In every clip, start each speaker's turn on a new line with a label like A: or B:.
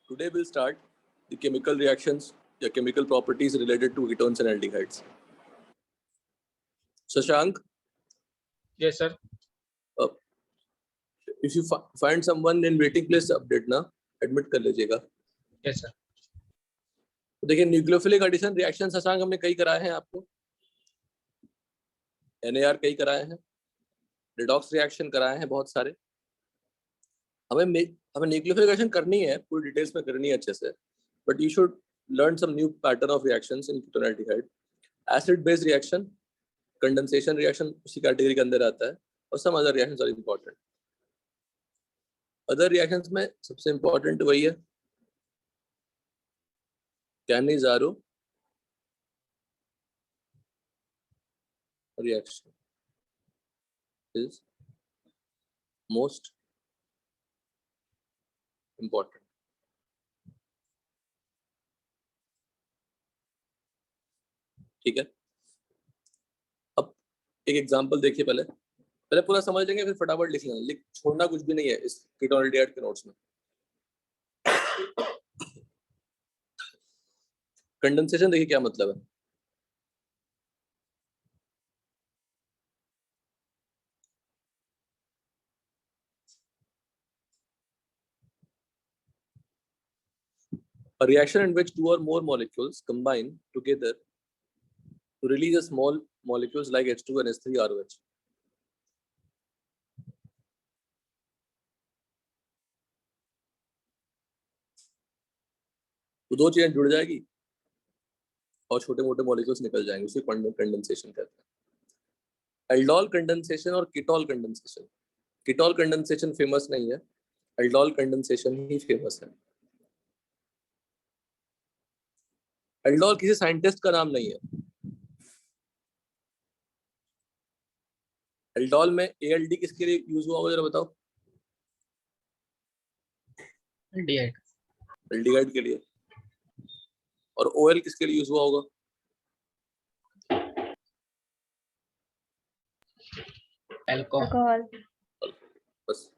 A: Today we'll start the chemical reactions, the chemical properties related to ketones and aldehydes. Shashank?
B: Yes, sir.
A: If you find someone in waiting place, update ना, admit कर लीजिएगा.
B: Yes, sir.
A: तो देखिए nucleophilic addition reaction Shashank हमने कई कराए हैं आपको. NAR कई कराए हैं, रिडॉक्स रिएक्शन कराए हैं बहुत सारे. हमें न्यूक्लियोफिलिक एडिशन करनी है, पूरी डिटेल्स में करनी है अच्छे से, but you should learn some new pattern of reactions in ketone aldehyde. Acid base reaction, condensation reaction उसी कैटेगरी के अंदर आता है, और some other reactions are important. Other reactions में सबसे important वही है Cannizzaro reaction is most important. ठीक है. अब एक एग्जांपल देखिए, पहले पूरा समझ लेंगे, फिर फटाफट लिख लेंगे. लिख छोड़ना कुछ भी नहीं है इस कीटोन एल्डिहाइड के नोट्स में. कंडेंसेशन देखिए क्या मतलब है. A reaction in which two or more molecules combine together to release a small molecules like H2 and H3ROH. तो दो चीजें जुड़ जाएगी और छोटे मोटे मॉलिक्यूल्स निकल जाएंगे, उसे कंडेंसेशन कहते हैं. एल्डोल कंडेंसेशन और ketol condensation. Ketol condensation famous नहीं है, एल्डोल कंडेंसेशन ही फेमस है. एल्डोल किसी साइंटिस्ट का नाम नहीं है. एल्डोल में ALD किसके लिए यूज हुआ होगा जरा बताओ. एल्डिहाइड के लिए. और OL किसके लिए यूज हुआ होगा.
B: अल्कोहल.
A: बस.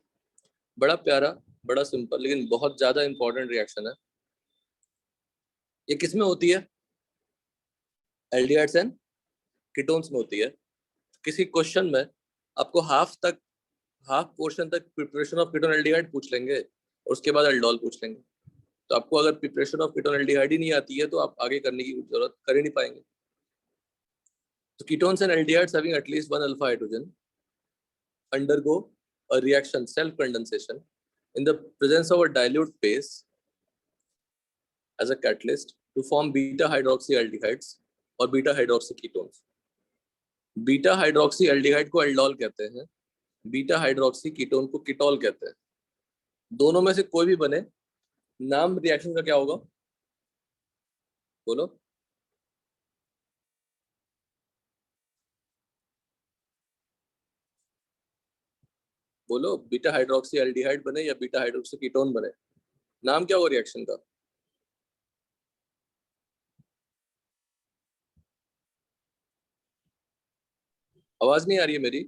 A: बड़ा प्यारा, बड़ा सिंपल, लेकिन बहुत ज्यादा इंपॉर्टेंट रिएक्शन है. ये किस में होती है. एल्डिहाइड्स एंड कीटोन्स में होती है. किसी क्वेश्चन में आपको हाफ पोर्शन तक प्रिपरेशन ऑफ कीटोन एल्डिहाइड पूछ लेंगे और उसके बाद एल्डोल पूछ लेंगे. तो आपको अगर प्रिपरेशन ऑफ कीटोन एल्डिहाइड ही नहीं आती है तो आप आगे करने की जरूरत कर ही नहीं पाएंगे. तो ketones and aldehydes having at least one alpha hydrogen undergo a reaction self condensation in the presence of a dilute base as a catalyst to form beta hydroxyaldehydes or beta hydroxyketones. Beta hydroxy aldehyde को aldol कहते हैं, beta hydroxy ketone को ketol कहते हैं. दोनों में से कोई भी बने, नाम रिएक्शन का क्या होगा बोलो. बोलो, बीटा हाइड्रोक्सी एल्डिहाइड बने या बीटा हाइड्रोक्सी कीटोन बने, नाम क्या होगा रिएक्शन का. आवाज नहीं आ रही है मेरी.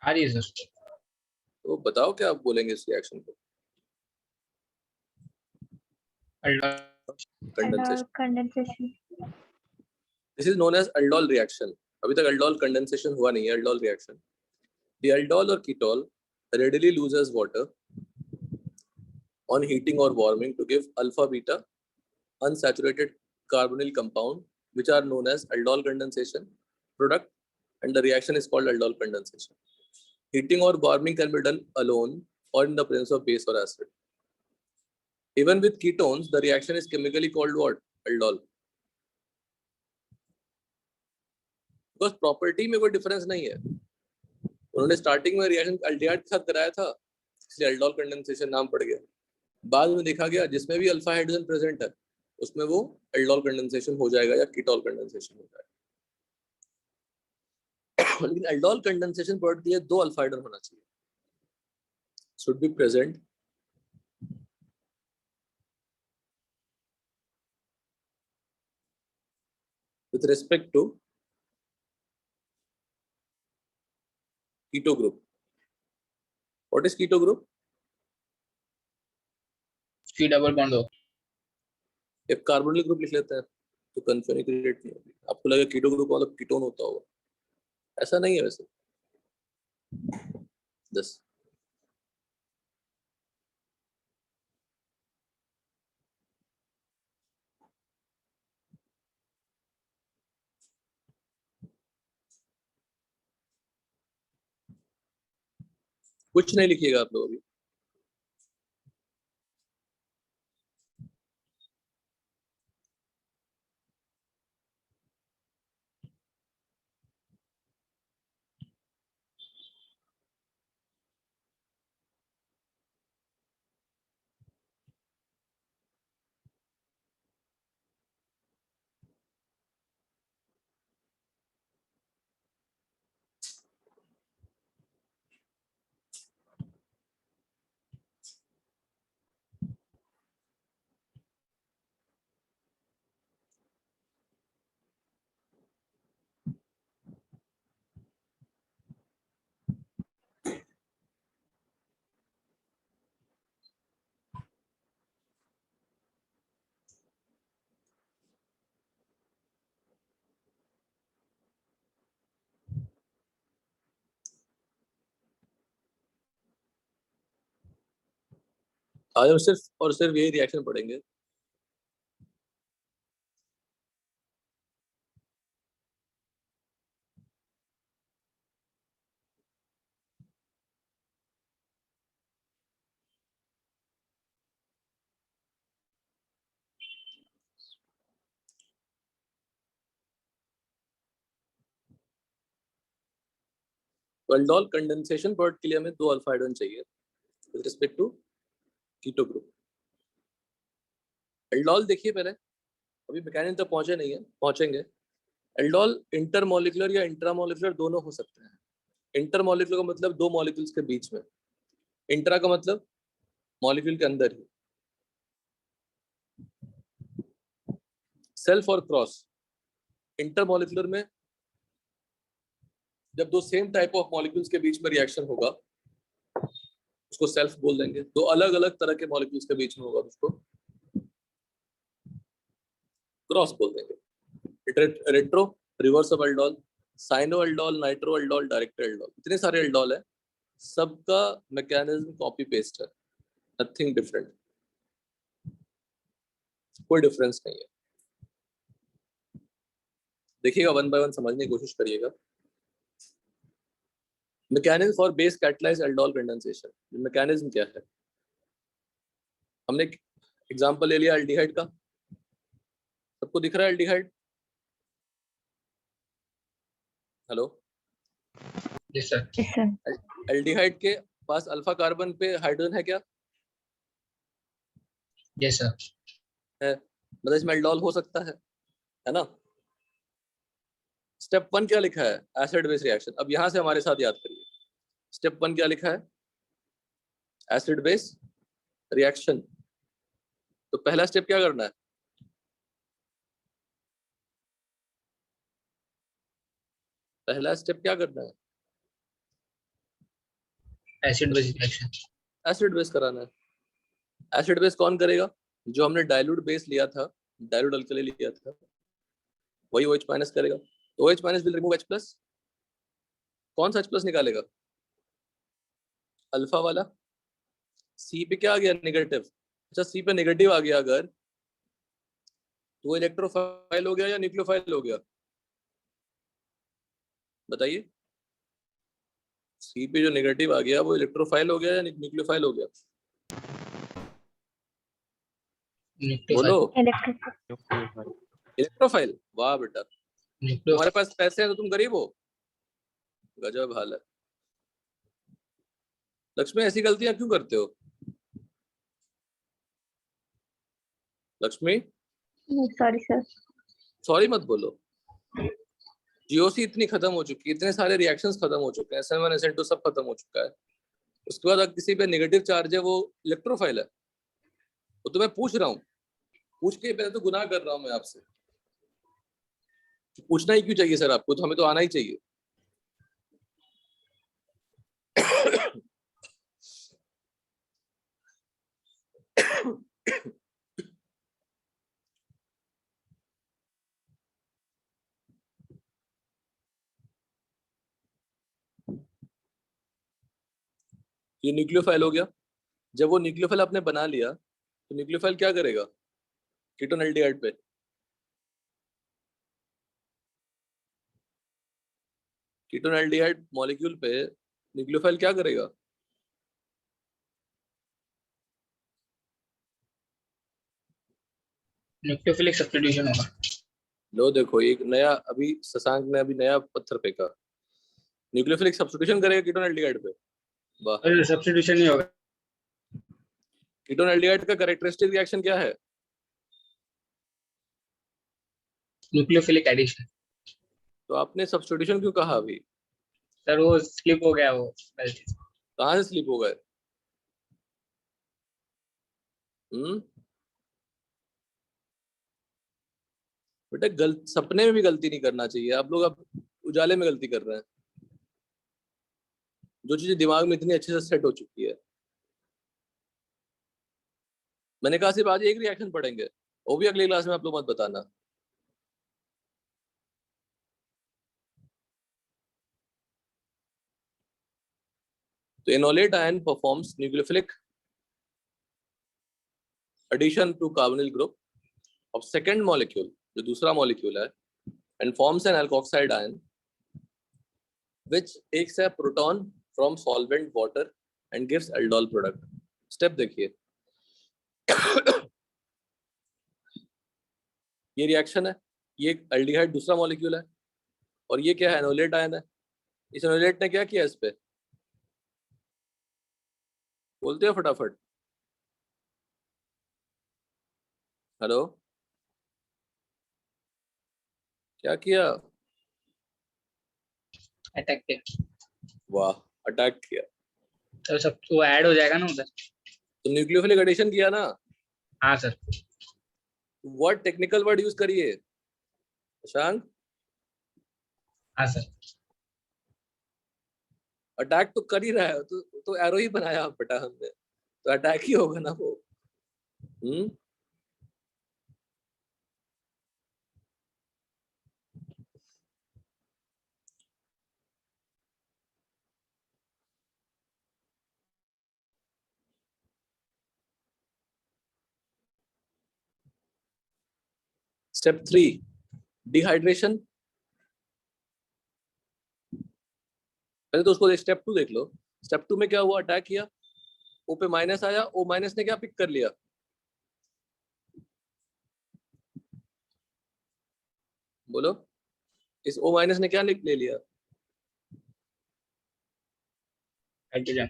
B: आ रही है सर.
A: तो बताओ क्या आप बोलेंगे इस रिएक्शन को.
C: Condensation.
A: This is known as aldol reaction. अभी तक एल्डोल कंडेंसेशन हुआ नहीं है, aldol reaction. The aldol or ketol readily loses water on heating or warming to give alpha beta unsaturated carbonyl compound, which are known as aldol condensation product, and the reaction is called aldol condensation. Heating or warming can be done alone or in the presence of base or acid. Even with ketones, the reaction is chemically called what? Aldol. Because property में कोई difference नहीं है. उन्होंने starting में reaction aldehyde के साथ कराया था, इसलिए एल्डोल कंडेंसेशन नाम पड़ गया. बाद में देखा गया जिसमें भी अल्फा हाइड्रोजन प्रेजेंट है उसमें वो एल्डोल कंडेंसेशन हो जाएगा या कीटोल कंडेंसेशन हो जाएगा. लेकिन एल्डोल कंडेंसेशन प्रोडक्ट के लिए दो अल्फा हाइड्रोजन होना चाहिए, should be present with respect to keto group. What is keto group?
B: C double bond हो।
A: एक कार्बोनिल ग्रुप लिख लेते हैं तो कंफ्यूजन क्रिएट नहीं होगी। आपको लगे कीटो ग्रुप मतलब कीटोन होता होगा, ऐसा नहीं है वैसे। 10 कुछ नहीं लिखिएगा आप लोग अभी। आज हम सिर्फ और सिर्फ यही रिएक्शन पढ़ेंगे। एल्डोल कंडेंसेशन पार्ट के लिए हमें 2 अल्फा हाइड्रोजन चाहिए with respect to keto group. Aldol देखिए पहले, अभी मैकेनिज्म तक पहुंचे नहीं है, पहुंचेंगे। एल्डोल इंटरमोलिकुलर या इंट्रामोलिकुलर दोनों हो सकते हैं। इंटरमोलिकुलर का मतलब 2 मॉलिक्यूल्स के बीच में, इंट्रा का मतलब मॉलिक्यूल के अंदर ही। सेल्फ और क्रॉस। इंटरमोलिकुलर में जब 2 सेम टाइप ऑफ मॉलिक्यूल्स के बीच में रिएक्शन होगा उसको सेल्फ बोल देंगे। 2 अलग अलग तरह के मॉलिक्यूल्स के बीच में होगा उसको क्रॉस बोल देंगे। Retro reverse of aldol, cyano aldol, nitro aldol, direct aldol, इतने सारे एल्डोल है, सबका मैकेनिज्म कॉपी पेस्ट है, नथिंग डिफरेंट, कोई डिफरेंस नहीं है। देखिएगा, 1 बाय 1 समझने की कोशिश करिएगा। Mechanism for base catalyse aldol condensation, mechanism क्या है? हमने एग्जांपल ले लिया एल्डिहाइड का, सबको दिख रहा है aldehyde? Hello,
B: yes sir.
C: Yes, sir.
A: Aldehyde के पास अल्फा कार्बन पे हाइड्रोजन है क्या?
B: Yes sir.
A: है, मतलब इसमें एल्डोल हो सकता है ना? स्टेप 1 क्या लिखा है? Acid base reaction. अब यहां से हमारे साथ याद करिए, स्टेप 1 क्या लिखा है? Acid base reaction. तो पहला स्टेप क्या करना है? पहला स्टेप क्या करना है?
B: Acid base reaction.
A: Acid base कराना है। एसिड बेस कौन करेगा? जो हमने डाइल्यूट बेस लिया था, डाइल्यूट अल्कली लिया था, वही OH माइनस करेगा। तो OH minus will remove H plus. कौन सा H प्लस निकालेगा? अल्फा वाला। सी पे क्या आ गया? नेगेटिव। अच्छा, सी पे नेगेटिव आ गया अगर, तो वो इलेक्ट्रोफाइल हो गया या न्यूक्लियोफाइल हो गया? बताइए। सी पे जो नेगेटिव आ गया वो इलेक्ट्रोफाइल हो गया या न्यूक्लियोफाइल हो गया? बोलो।
C: Electric.
A: इलेक्ट्रोफाइल। वाह बेटा, तुम्हारे
B: न्यूक्लियोफाइल।
A: पास पैसे हैं तो तुम गरीब हो। गजब हाल है। लक्ष्मी, ऐसी गलतियां क्यों करते हो? Lakshmi,
C: Sorry, sir.
A: सॉरी मत बोलो। जीओसी इतनी खत्म हो चुकी है, इतने सारे रिएक्शंस खत्म हो चुके हैं, SN1 SN2 सब खत्म हो चुका है। उसके बाद अगर किसी पे नेगेटिव चार्ज है, वो इलेक्ट्रोफाइल है। तो मैं पूछ रहा हूँ, पूछ के पहले तो गुनाह कर रहा हूँ मैं आपसे। पूछना ही क्यों चाहिए सर आपको? तो हमें तो आना ही चाहिए। ये न्यूक्लियोफाइल हो गया। जब वो न्यूक्लियोफाइल आपने बना लिया तो न्यूक्लियोफाइल क्या करेगा कीटोन एल्डिहाइड पे? कीटोन एल्डिहाइड मॉलिक्यूल पे न्यूक्लियोफाइल क्या करेगा?
B: न्यूक्लियोफिलिक सब्स्टिट्यूशन होगा।
A: लो देखो, एक नया अभी शशांक ने अभी नया पत्थर फेंका। न्यूक्लियोफिलिक सब्स्टिट्यूशन करेगा कीटोन एल्डिहाइड पे। वाह।
B: अरे सब्स्टिट्यूशन नहीं होगा।
A: कीटोन एल्डिहाइड का कैरेक्टरिस्टिक रिएक्शन क्या है?
B: Nucleophilic addition.
A: तो आपने सब्स्टिट्यूशन क्यों कहा अभी?
B: सर वो स्लिप हो गया वो गलती से।
A: कहाँ से स्लिप हो गए? हम्म बेटा, सपने में भी गलती नहीं करना चाहिए। आप लोग अब उजाले में गलती कर रहे हैं। जो चीजें दिमाग में इतनी अच्छे से सेट हो चुकी है। मैंने कहा सिर्फ आज एक रिएक्शन पढ़ेंगे, वो भी अगली क्लास में आप लोग मत बताना। तो enolate ion performs nucleophilic addition to carbonyl group of second molecule, जो दूसरा मॉलिक्यूल है, and forms an alkoxide ion which takes a proton from solvent water and gives aldol product. Step देखिए। ये रिएक्शन है, ये एल्डिहाइड दूसरा molecule है, और ये क्या है? एनोलेट आयन है। इस एनोलेट ने क्या किया इस पे? बोलते हो फटाफट। हेलो, क्या किया?
B: अटैक पे।
A: वाह, अटैक किया।
B: तो सब वो ऐड हो जाएगा ना उधर।
A: तो न्यूक्लियोफिलिक एडिशन किया ना।
B: हाँ sir.
A: Word technical word use करिए शशांक।
B: हाँ सर।
A: अटैक तो कर ही रहा है, तो एरो ही बनाया बेटा हमने, तो अटैक ही होगा ना वो। हम्म स्टेप 3, डिहाइड्रेशन। पहले तो उसको स्टेप 2 देख लो। स्टेप 2 में क्या हुआ? अटैक किया, ओ पे माइनस आया, ओ माइनस ने क्या पिक कर लिया? बोलो, इस ओ माइनस ने क्या ले लिया?
B: हाइड्रोजन।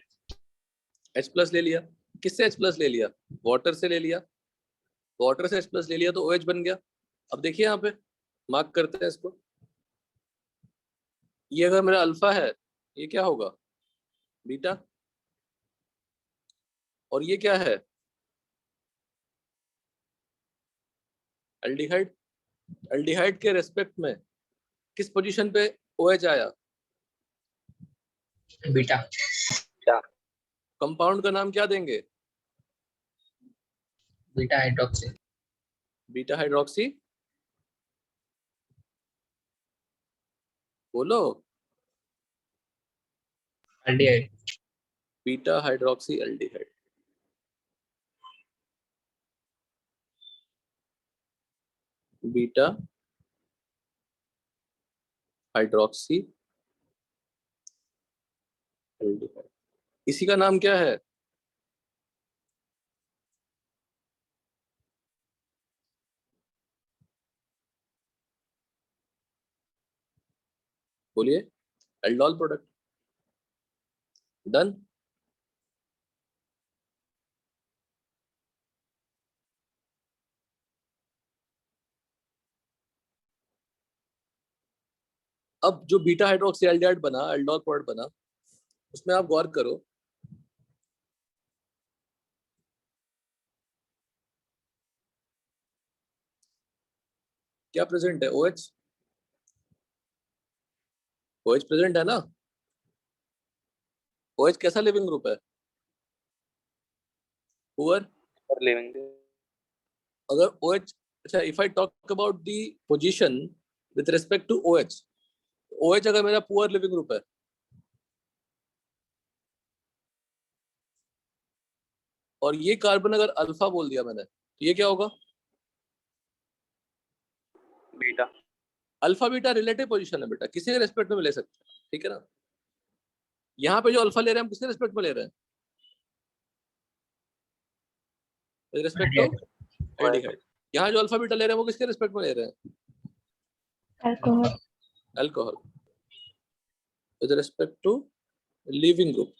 A: H प्लस ले लिया। किससे H प्लस ले लिया? वाटर से ले लिया। वाटर से H प्लस ले लिया तो OH बन गया। अब देखिए यहाँ पे, मार्क करते हैं इसको। ये अगर मेरा अल्फा है, ये क्या होगा? बीटा। और ये क्या है? एल्डिहाइड। एल्डिहाइड के रेस्पेक्ट में किस पोजीशन पे OH आया?
B: बीटा।
A: कंपाउंड का नाम क्या देंगे?
B: Beta hydroxy.
A: Beta hydroxy. बोलो,
B: aldehyde.
A: Beta hydroxy aldehyde. Beta hydroxy aldehyde, इसी का नाम क्या है? बोलिए, एल्डोल प्रोडक्ट। डन। अब जो बीटा हाइड्रोक्सी एल्डिहाइड बना, एल्डोल प्रोडक्ट बना, उसमें आप गौर करो, क्या प्रेजेंट है? OH। OH प्रेजेंट है ना। OH कैसा लिविंग ग्रुप है? Poor
C: leaving.
A: अगर OH, अच्छा, if I talk about the position with respect to OH, OH अगर मेरा पुअर लिविंग ग्रुप है, और ये कार्बन अगर अल्फा बोल दिया मैंने तो ये क्या होगा?
C: Beta.
A: Alpha beta relative position है बेटा, किसी के रेस्पेक्ट में ले सकते हैं, ठीक है ना। यहाँ पे जो अल्फा ले रहे हैं हम किसके रेस्पेक्ट में ले रहे हैं? Respect of aldehyde. यहाँ जो अल्फा बीटा ले रहे हैं वो किसके रिस्पेक्ट में ले रहे हैं?
C: Alcohol.
A: Alcohol with respect to leaving group,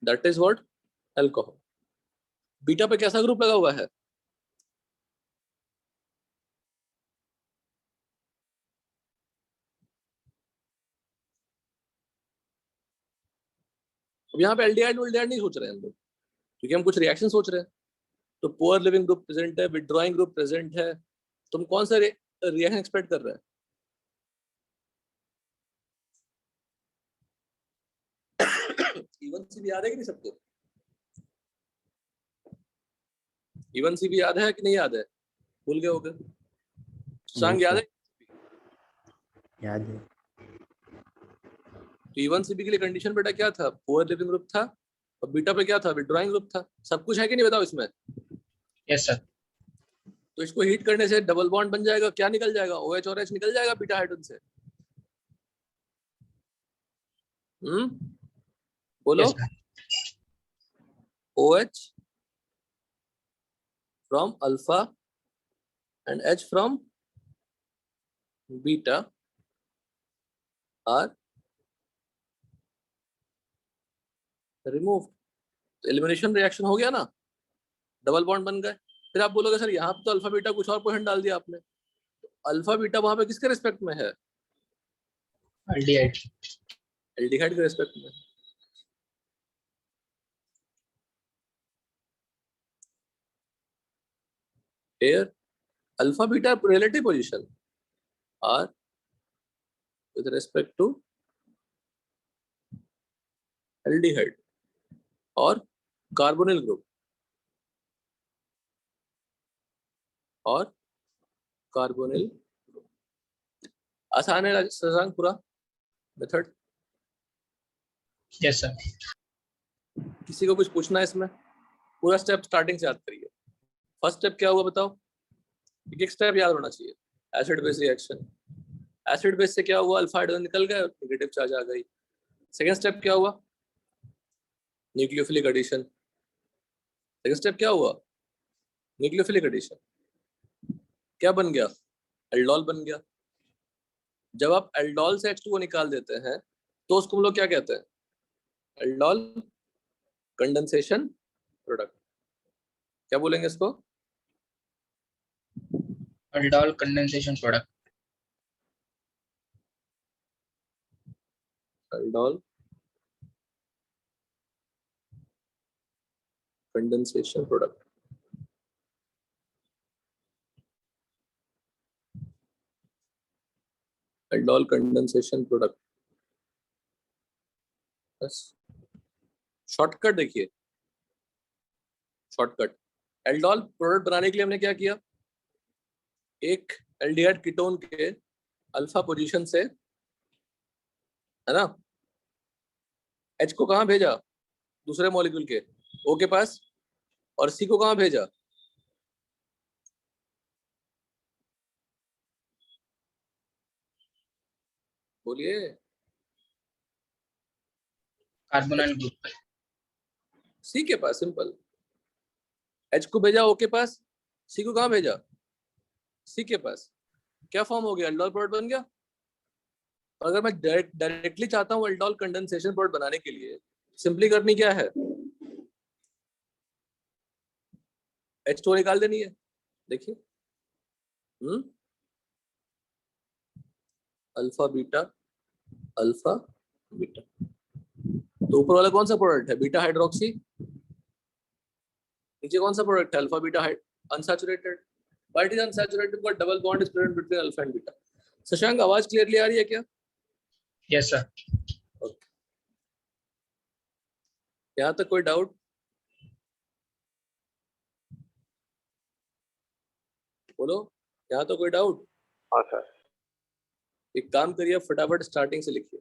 A: that is what? Alcohol. Beta पे कैसा ग्रुप लगा हुआ है? अब यहाँ पे एल्डिहाइड नहीं सोच रहे हैं हम लोग, क्योंकि हम कुछ रिएक्शन सोच रहे हैं। तो पुअर लिविंग ग्रुप प्रेजेंट है, विथड्रॉइंग ग्रुप प्रेजेंट है, तुम कौन सा रिएक्शन एक्सपेक्ट कर रहे हैं? E1C भी याद है कि नहीं सबको? E1C भी याद है कि नहीं याद है? भूल गए होगे? सांग याद है?
D: याद है।
A: तो E1CB के लिए कंडीशन बेटा क्या था? पुअर लिविंग ग्रुप था, और बीटा पे क्या था? विथड्रॉइंग ग्रुप था। सब कुछ है कि नहीं बताओ इसमें?
B: Yes sir.
A: तो इसको हीट करने से डबल बॉन्ड बन जाएगा, क्या निकल जाएगा? OH और H निकल जाएगा बीटा हाइड्रोजन से। बोलो।
B: Yes sir.
A: OH from alpha and H from beta are removed। तो एलिमिनेशन रिएक्शन हो गया ना, डबल बॉन्ड बन गए। फिर आप बोलोगे सर यहाँ पे तो अल्फा बीटा कुछ और पोजीशन डाल दिया आपने। अल्फा बीटा वहां पे किसके रिस्पेक्ट में है?
B: एल्डिहाइड।
A: एल्डिहाइड के रिस्पेक्ट में। Here alpha beta relative position are with respect to aldehyde और carbonyl group और carbonyl group। आसान है शशांक पूरा मेथड?
B: Yes sir.
A: किसी को कुछ पूछना है इसमें? पूरा स्टेप स्टार्टिंग से याद करिए। फर्स्ट स्टेप क्या हुआ बताओ? एक स्टेप याद होना चाहिए। Acid base reaction, acid base से क्या हुआ? अल्फा हाइड्रोजन निकल गए, नेगेटिव चार्ज आ गई। सेकेंड स्टेप क्या हुआ? Nucleophilic addition. सेकेंड स्टेप क्या हुआ? Nucleophilic addition. क्या बन गया? एल्डोल बन गया। जब आप एल्डोल से H2O निकाल देते हैं तो उसको हम लोग क्या कहते हैं? Aldol condensation product. क्या बोलेंगे इसको?
B: Aldol condensation product.
A: Aldol condensation product. Aldol condensation product. बस शॉर्टकट देखिए, शॉर्टकट। एल्डोल प्रोडक्ट बनाने के लिए हमने क्या किया? एक एल्डिहाइड कीटोन के अल्फा पोजीशन से, है ना, H को कहां भेजा? दूसरे मॉलिक्यूल के O के पास। और C को कहां भेजा? बोलिए।
B: Carbonyl group.
A: C के पास, सिंपल। H को भेजा O के पास, C को कहां भेजा? C के पास। क्या फॉर्म हो गया? एल्डोल प्रोडक्ट बन गया। और अगर मैं डायरेक्टली चाहता हूँ एल्डोल कंडेंसेशन प्रोडक्ट बनाने के लिए, सिंपली करनी क्या है? H2O निकाल देनी है। देखिए, अल्फा बीटा अल्फा बीटा। तो ऊपर वाला कौन सा प्रोडक्ट है? Beta hydroxy. नीचे कौन सा प्रोडक्ट है? Alpha beta unsaturated. Why it is unsaturated? Because double bond is present between alpha and beta. Shashank आवाज क्लियरली आ रही है क्या?
B: Yes sir.
A: ओके, यहाँ तक कोई डाउट? बोलो, यहाँ तो कोई डाउट?
C: हाँ सर।
A: एक काम करिए, फटाफट स्टार्टिंग से लिखिए।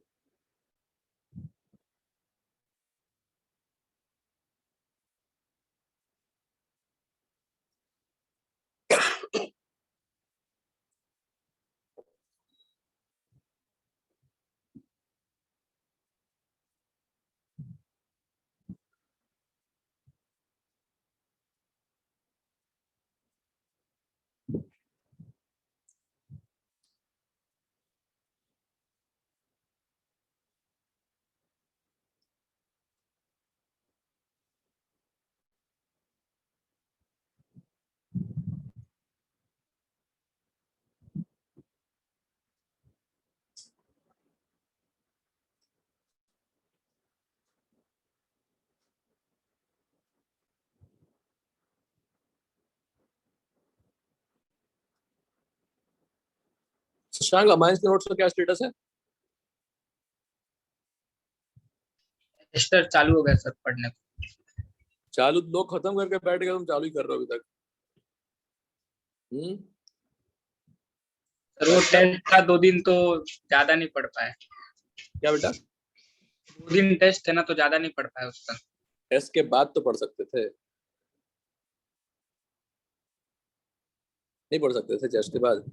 A: शशांक, अमाइंस के नोट्स का क्या स्टेटस है?
B: एस्टर चालू हो गया सर पढ़ने को।
A: चालू लोग खत्म करके बैठ गए, तुम चालू ही कर रहे हो अभी तक।
B: सर वो टेस्ट का 2 दिन तो ज्यादा नहीं पढ़ पाए।
A: क्या बेटा?
B: 2 दिन टेस्ट है ना, तो ज्यादा नहीं पढ़ पाए उसका।
A: टेस्ट के बाद तो पढ़ सकते थे, नहीं पढ़ सकते थे टेस्ट के बाद?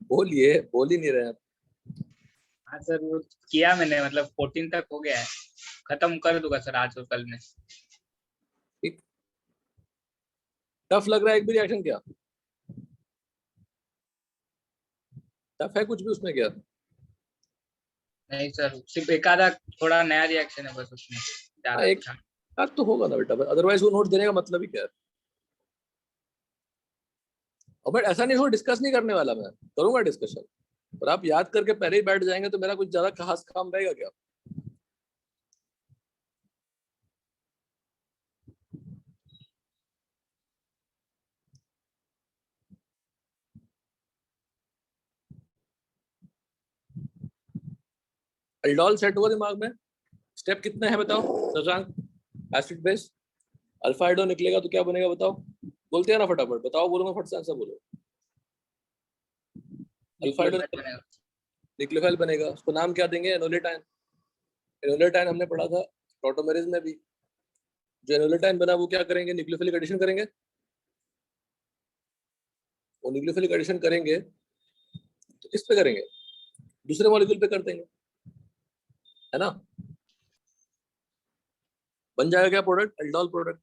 A: बोलिए, बोल ही नहीं रहे हैं।
B: हाँ सर, वो किया मैंने, मतलब 14 तक हो गया है, खत्म कर दूंगा सर आज और कल में।
A: ठीक। टफ लग रहा है एक भी रिएक्शन क्या? टफ है कुछ भी उसमें क्या?
B: नहीं सर, सिर्फ एक आधा थोड़ा नया रिएक्शन है बस उसमें,
A: हाँ,
B: ज्यादा
A: एक
B: अच्छा।
A: यार तो होगा ना बेटा, अदरवाइज वो नोट देने का मतलब ही क्या है? और बट ऐसा नहीं हो, डिस्कस नहीं करने वाला, मैं करूंगा डिस्कशन, पर आप याद करके पहले ही बैठ जाएंगे तो मेरा कुछ ज्यादा खास काम रहेगा क्या? एल्डोल सेट हुआ दिमाग में? स्टेप कितने हैं बताओ Shashank? Acid base alpha hydro निकलेगा तो क्या बनेगा बताओ? बोलते हैं ना फटाफट, बताओ, बोलूंगा फट से आंसर बोलो। अल्फा हाइड्रो निक्लोफाइल बनेगा, उसको नाम क्या देंगे? एनोलेटाइन। एनोलेटाइन हमने पढ़ा था टॉटोमेरिज में भी। जो एनोलेटाइन बना वो क्या करेंगे? न्यूक्लियोफिलिक एडिशन करेंगे। वो न्यूक्लियोफिलिक एडिशन करेंगे तो किस पे करेंगे? दूसरे मॉलिक्यूल पे कर देंगे, है ना? बन जाएगा क्या प्रोडक्ट? Aldol product.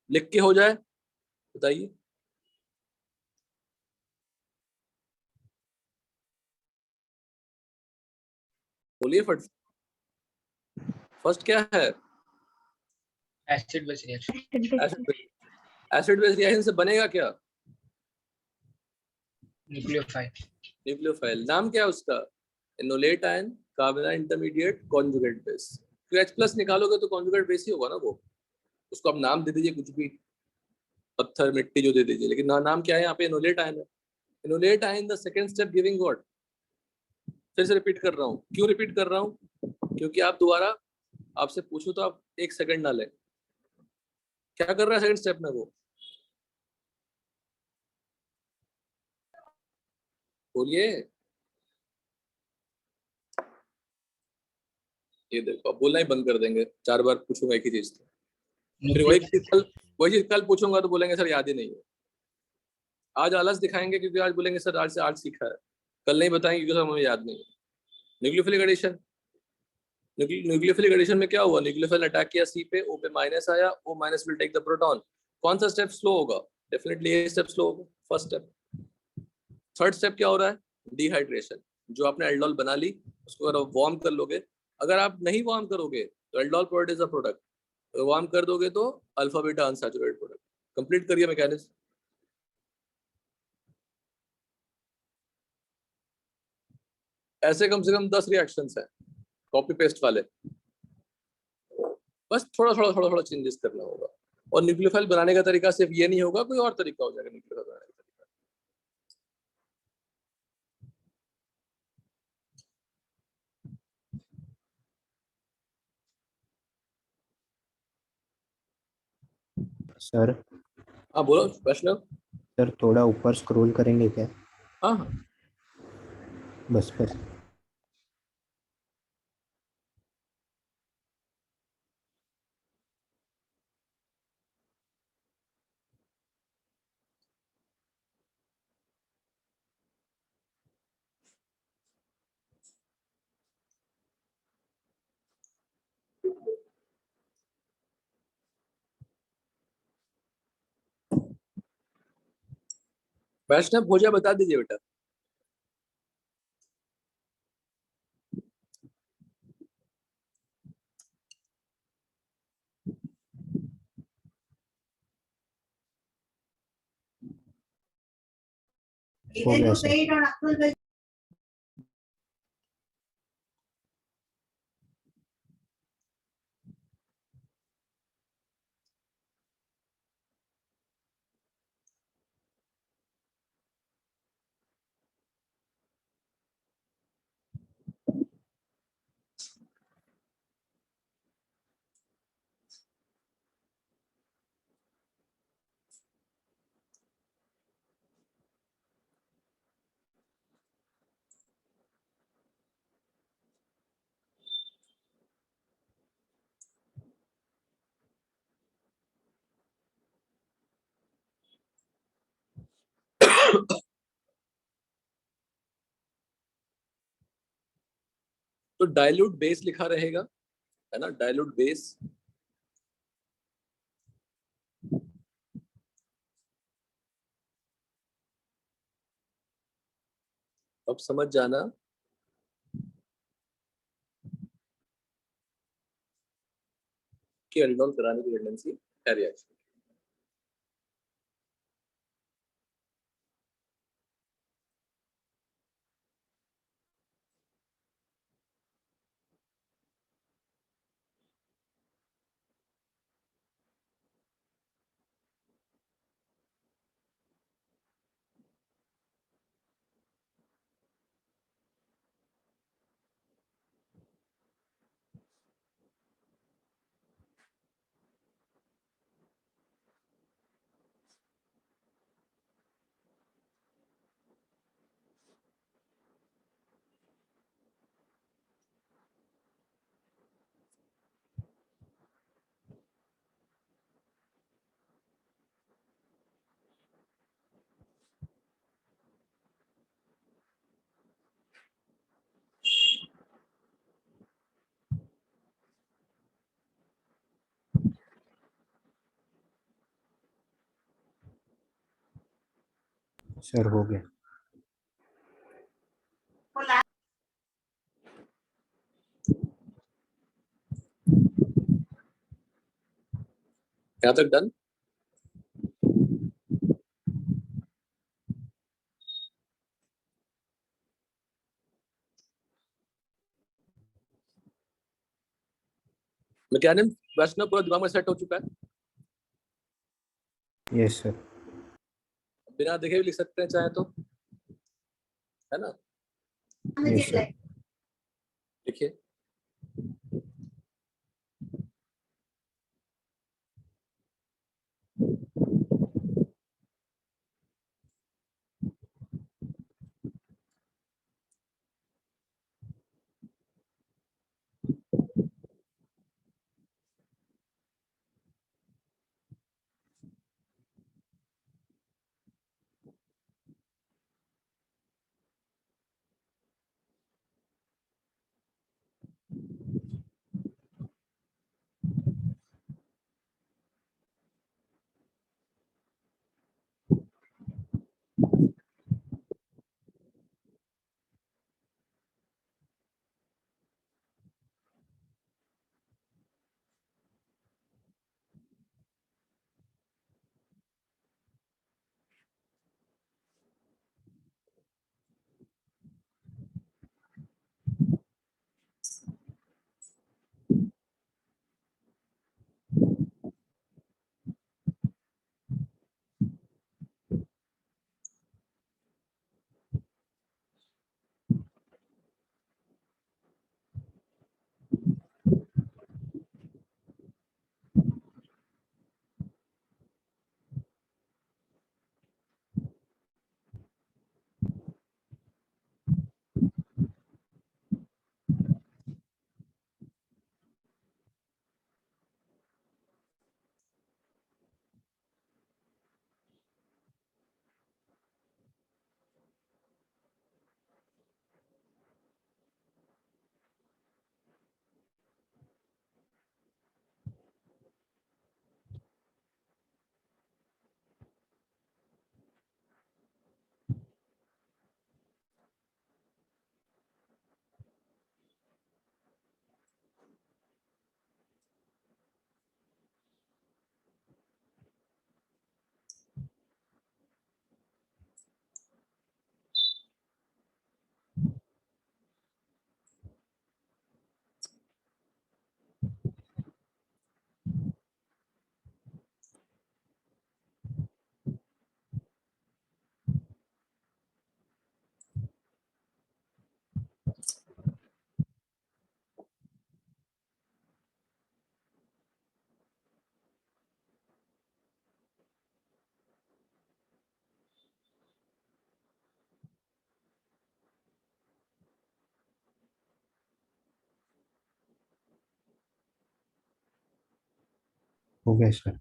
A: लिख के हो जाए बताइए। बोलिए फट। फर्स्ट क्या है?
B: Acid base reaction.
A: Acid base reaction से बनेगा क्या?
B: न्यूक्लियोफाइल।
A: न्यूक्लियोफाइल। नाम क्या है उसका? एनोलेटाइन कार्बोनाइल इंटरमीडिएट कॉन्जुगेट बेस। तो H प्लस निकालोगे तो कॉन्जुगेट बेस ही होगा ना वो। उसको आप नाम दे दीजिए कुछ भी, पत्थर मिट्टी जो दे दीजिए, लेकिन नाम क्या है यहाँ पे? एनोलेटाइन है। Enolate ion the second step giving what? फिर से रिपीट कर रहा हूँ। क्यों रिपीट कर रहा हूँ? क्योंकि आप दोबारा आपसे पूछो तो आप 1 सेकंड ना लें। क्या कर रहा है सेकंड स्टेप में वो? बोलिए। ये देखो, अब बोलना ही बंद कर देंगे, 4 बार पूछूंगा एक ही चीज तो। फिर वही चीज कल पूछूंगा तो बोलेंगे सर याद ही नहीं है। आज आलस दिखाएंगे क्योंकि आज बोलेंगे सर आज से आज सीखा है, कल नहीं बताएंगे क्योंकि सर हमें याद नहीं है। Nucleophilic addition. न्यूक्लियोफिलिक एडिशन में क्या हुआ? न्यूक्लियोफाइल अटैक किया सी पे, ओ पे माइनस आया, O minus will take the proton. कौन सा स्टेप स्लो होगा? डेफिनेटली ये स्टेप स्लो होगा, फर्स्ट स्टेप। थर्ड स्टेप क्या हो रहा है? डिहाइड्रेशन। जो आपने एल्डोल बना ली उसको अगर वार्म कर लोगे, अगर आप नहीं वार्म करोगे तो aldol product is a product, warm कर दोगे तो alpha beta unsaturated product. Complete करिए मैकेनिज्म। ऐसे कम से कम 10 रिएक्शंस हैं कॉपी पेस्ट वाले, बस थोड़ा थोड़ा थोड़ा थोड़ा चेंजेस करना होगा। और न्यूक्लियोफाइल बनाने का तरीका सिर्फ ये नहीं होगा, कोई और तरीका हो जाएगा न्यूक्लियोफाइल बनाने का तरीका।
D: सर
A: हाँ बोलो वैष्णव।
D: सर थोड़ा ऊपर स्क्रॉल करेंगे क्या?
A: हाँ हाँ।
D: बस बस।
A: वैष्णव भोजा बता दीजिए बेटा।
D: हो गया सर।
A: तो डाइल्यूट बेस लिखा रहेगा, है ना, डाइल्यूट बेस। अब समझ जाना कि एल्डोल कराने की टेंडेंसी है रिएक्शन।
D: सर हो गया।
A: यहाँ तक डन। मैकेनिज्म प्रश्न पूरा दिमाग में सेट हो चुका है।
D: Yes sir.
A: बिना देखे भी लिख सकते हैं चाहे तो, है ना।
D: Yes sir.
A: देखिए
D: हो गया सर।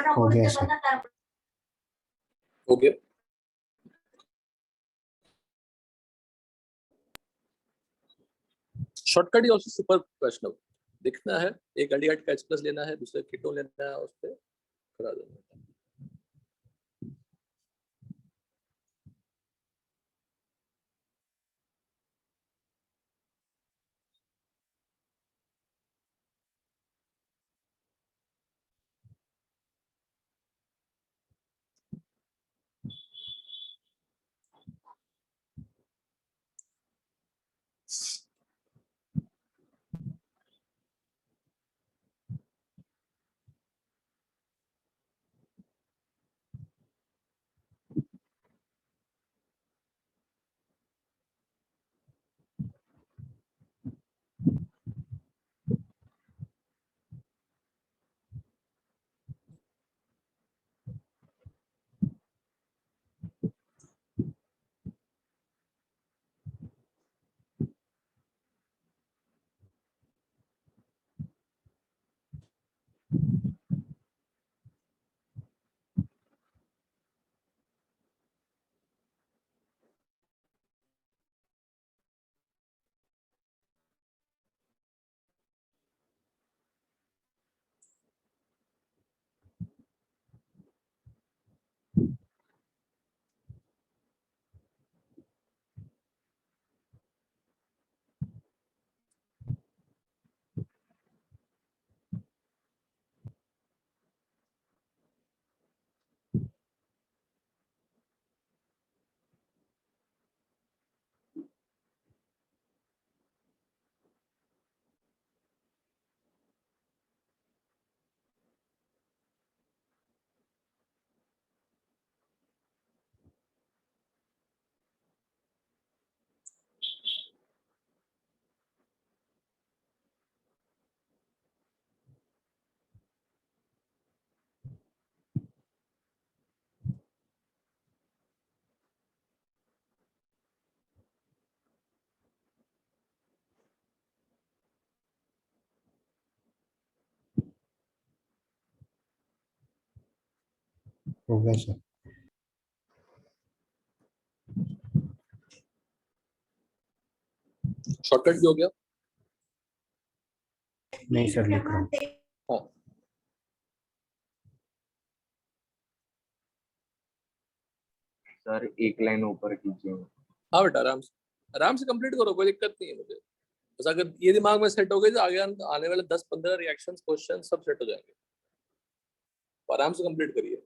E: हो गया सर।
A: हो गया। Shortcut is also super question. देखना है, एक एल्डिहाइड का H प्लस लेना है, दूसरा कीटोन लेना है, उस पे करा देना है।
E: हो गया सर।
A: शॉर्टकट भी हो गया।
E: नहीं सर, लिख रहा हूँ।
A: हाँ,
F: सर एक लाइन ऊपर कीजिए।
A: हाँ बेटा, आराम से कंप्लीट करो, कोई दिक्कत नहीं है मुझे। बस अगर ये दिमाग में सेट हो गई तो आगे आने वाले 10-15 रिएक्शंस, क्वेश्चन सब सेट हो जाएंगे। तो आराम से कंप्लीट करिए।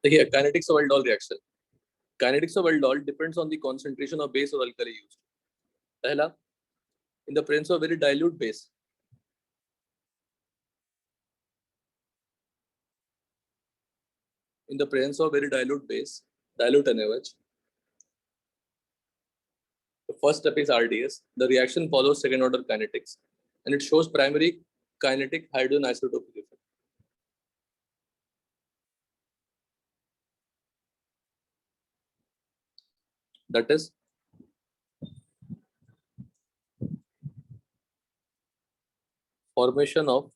A: देखिए kinetics of aldol reaction. Kinetics of aldol depends on the concentration of base or alkali used. पहला, in the presence of very dilute base, in the presence of very dilute base, dilute NaOH, the first step is RDS. The reaction follows second order kinetics and it shows primary kinetic hydrogen isotopic effect. That is formation of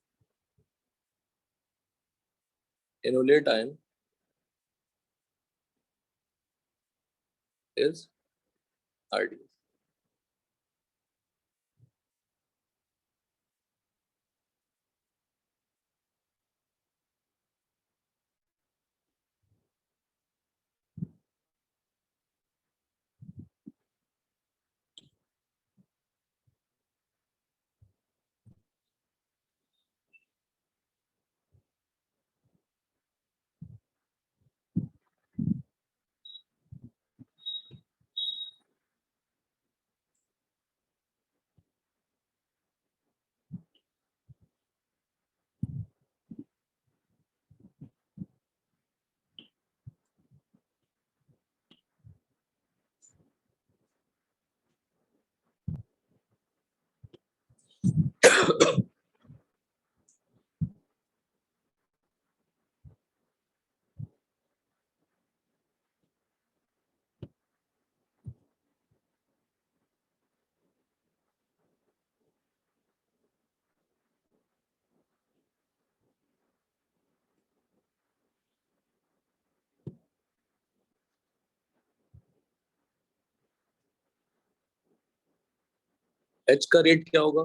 A: enolate ion is RDS. H का rate क्या होगा?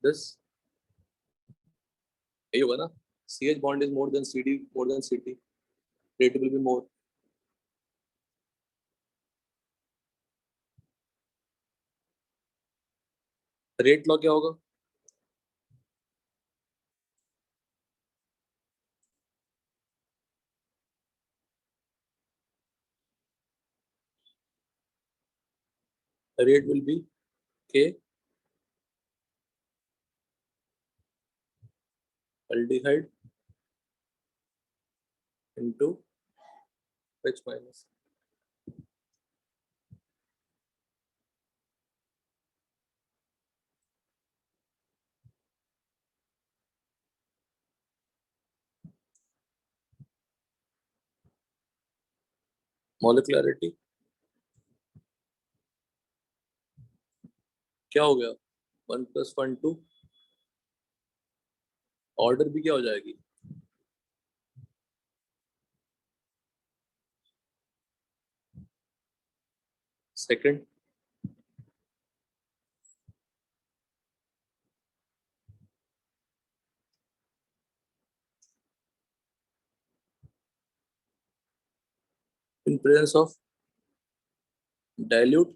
A: This यही होगा ना? CH bond is more than CD, more than CT. Rate will be more. Rate law क्या होगा? Rate will be K aldehyde into H minus. Molecularity क्या हो गया? 1 + 1 2. ऑर्डर भी क्या हो जाएगी? Second in presence of dilute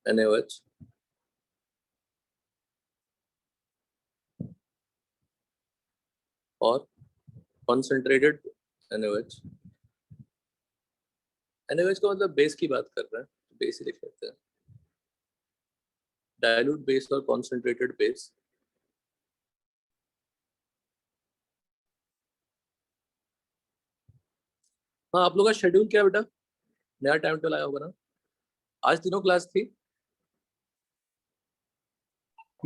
A: NaOH और concentrated NaOH. NaOH का मतलब बेस की बात कर रहे हैं, बेस ही लिख लेते हैं. डायल्यूट बेस और कॉन्सेंट्रेटेड बेस. हाँ, आप लोगों का शेड्यूल क्या है बेटा? नया टाइम टेबल आया होगा ना? आज तीनों क्लास थी?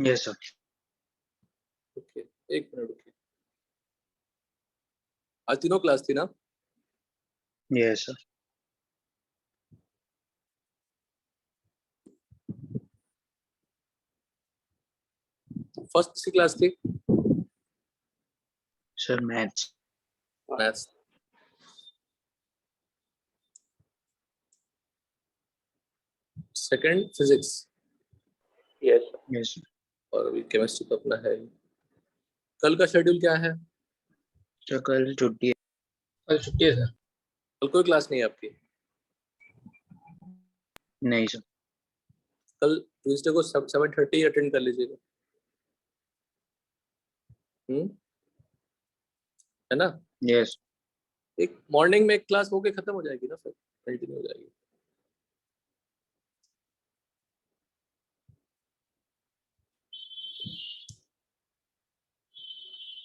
B: Yes sir.
A: ओके, एक मिनट रुकिए. आज तीनों क्लास थी ना?
B: Yes sir.
A: फर्स्ट सी क्लास थी?
B: Sir maths.
A: Maths. Second physics.
C: Yes
B: yes sir.
A: और अभी केमिस्ट्री तो अपना है. कल का शेड्यूल क्या है?
B: सर कल छुट्टी है.
G: कल छुट्टी है सर.
A: कल कोई क्लास नहीं है आपकी?
B: नहीं सर.
A: कल ट्यूसडे को 7:30 अटेंड कर लीजिएगा, है ना?
B: यस
A: एक मॉर्निंग में एक क्लास होके खत्म हो जाएगी ना, फिर कंटिन्यू हो जाएगी।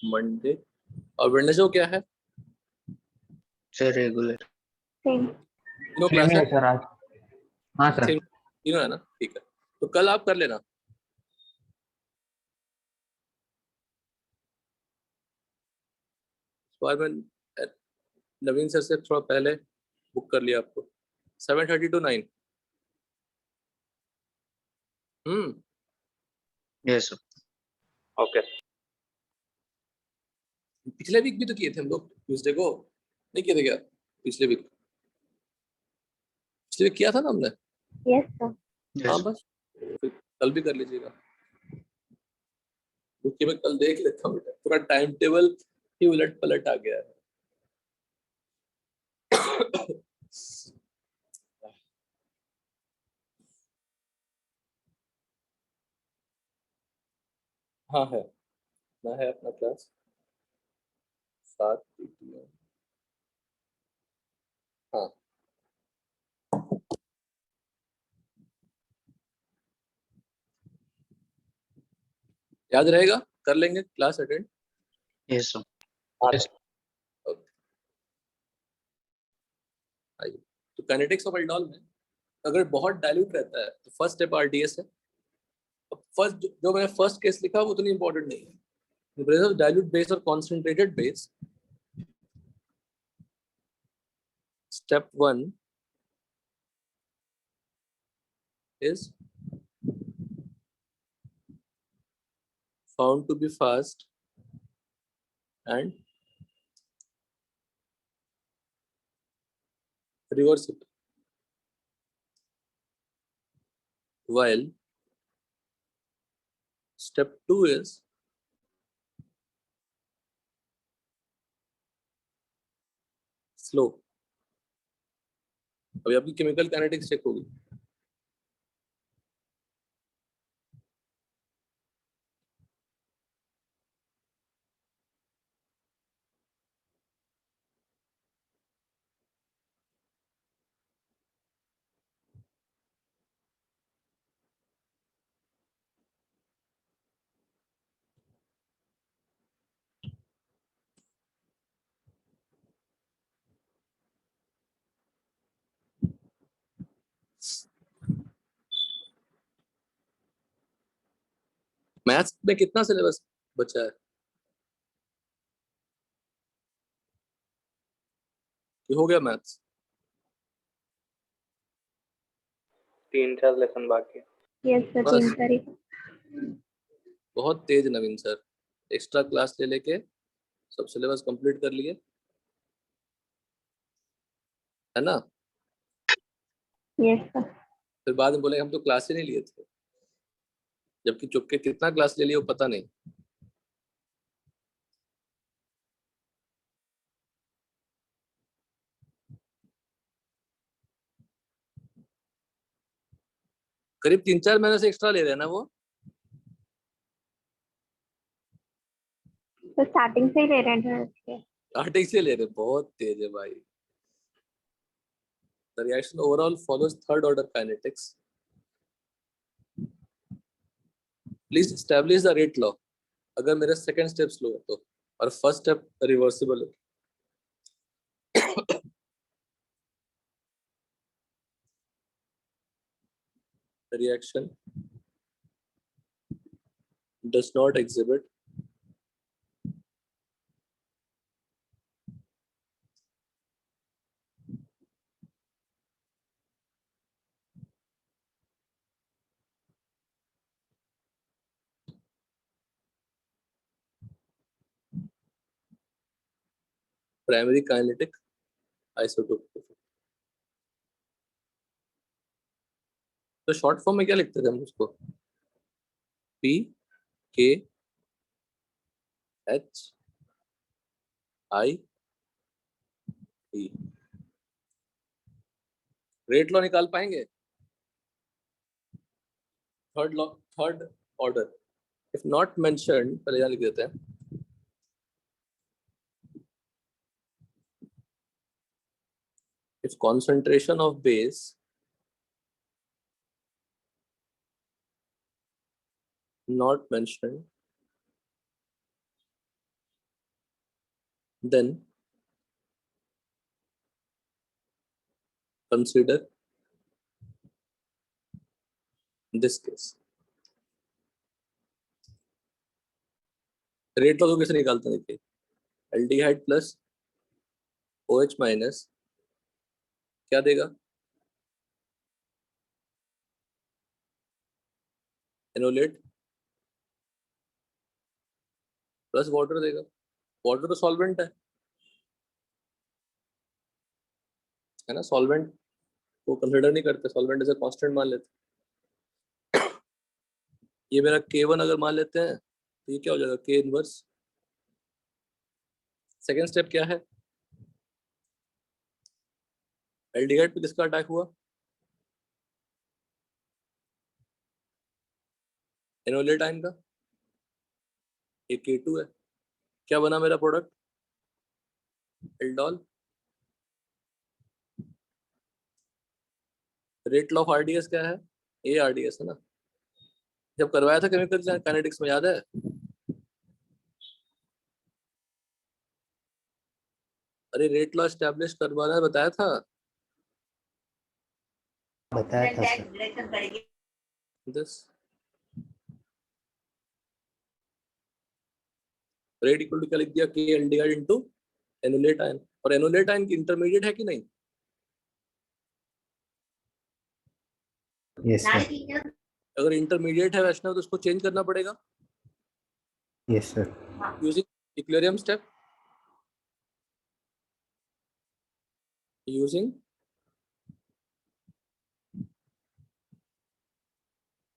A: मंडे और वेडनेसडे को क्या है?
B: Sir regular
D: same.
A: तीनों
F: सेम
A: क्लास
F: है
A: है,
F: सर आज। हाँ सर।
A: सेम तीनों है ना, ठीक है। तो कल आप कर लेना। इस बार मैं नवीन सर से थोड़ा पहले बुक कर लिया आपको, 7:30 to 9।
B: Yes sir
C: okay.
A: पिछले वीक भी तो किए थे हम लोग, ट्यूसडे को नहीं किए थे क्या? पिछले वीक किया था ना हमने।
D: Yes sir.
A: हाँ
B: यस
A: बस फिर कल भी कर लीजिएगा, क्योंकि मैं कल देख लेता हूँ, पूरा टाइम टेबल ही उलट पलट आ गया है। हाँ है ना, है अपना क्लास 7 PM। हाँ याद रहेगा, कर लेंगे class attend.
B: Yes sir
C: Yes.
A: आइए, तो काइनेटिक्स ऑफ एल्डोल में अगर बहुत डाइल्यूट रहता है तो फर्स्ट स्टेप आरडीएस है। अब फर्स्ट जो मैंने फर्स्ट केस लिखा वो उतनी इंपॉर्टेंट नहीं है। In presence of dilute base or concentrated base, step 1 is found to be fast and reversible, while step 2 is slow। अभी आपकी केमिकल काइनेटिक्स चेक होगी। मैथ्स में कितना सिलेबस बचा है? ये हो गया मैथ्स?
C: 3-4 लेसन बाकी है।
D: यस सर, 3
A: बस
D: तारीख।
A: बहुत तेज नवीन सर, एक्स्ट्रा क्लास ले लेके सब सिलेबस कंप्लीट कर लिए, है ना?
D: Yes sir.
A: फिर बाद में बोले हम तो क्लास ही नहीं लिए थे, जबकि चुप के कितना क्लास ले लिया वो पता नहीं। करीब 3-4 महीने से एक्स्ट्रा ले रहे हैं ना वो।
D: तो स्टार्टिंग से ही ले रहे हैं उसके।
A: स्टार्टिंग से ले रहे हैं, बहुत तेज है भाई। The reaction overall follows third order kinetics. Please establish the rate law। अगर मेरा सेकंड स्टेप स्लो है तो, और फर्स्ट स्टेप रिवर्सिबल है। The reaction does not exhibit primary kinetic isotopic। तो शॉर्ट फॉर्म में क्या लिखते थे हम उसको? P K H I E। Rate law निकाल पाएंगे? Third order if not mentioned, पहले यहाँ लिख देते हैं, if concentration of base not mentioned, then consider this case. Rate law को कैसे निकालते हैं देखिए, एल्डिहाइड प्लस OH माइनस क्या देगा, एनोलेट प्लस वाटर देगा। वाटर तो सॉल्वेंट है ना, सॉल्वेंट को कंसिडर नहीं करते, सॉल्वेंट एज ए कांस्टेंट मान लेते। ये मेरा K1 अगर मान लेते हैं तो ये क्या हो जाएगा, K इनवर्स। सेकेंड स्टेप क्या है, एल्डिहाइड पे किसका अटैक हुआ, एनोलेट आयन का, ये K2 है, क्या बना मेरा product, aldol. Rate law of RDS क्या है, ये RDS है ना, जब करवाया था केमिकल काइनेटिक्स में, याद है, अरे रेट लॉ एस्टैब्लिश करवाना बताया था,
E: बताया था sir.
A: This rate equal to क्या लिख दिया, K aldehyde into enolate ion, और एनोलेट आयन की इंटरमीडिएट है कि नहीं,
E: यस सर।
A: अगर इंटरमीडिएट है वैष्णव तो उसको चेंज करना पड़ेगा
E: yes sir.
A: Using equilibrium step, using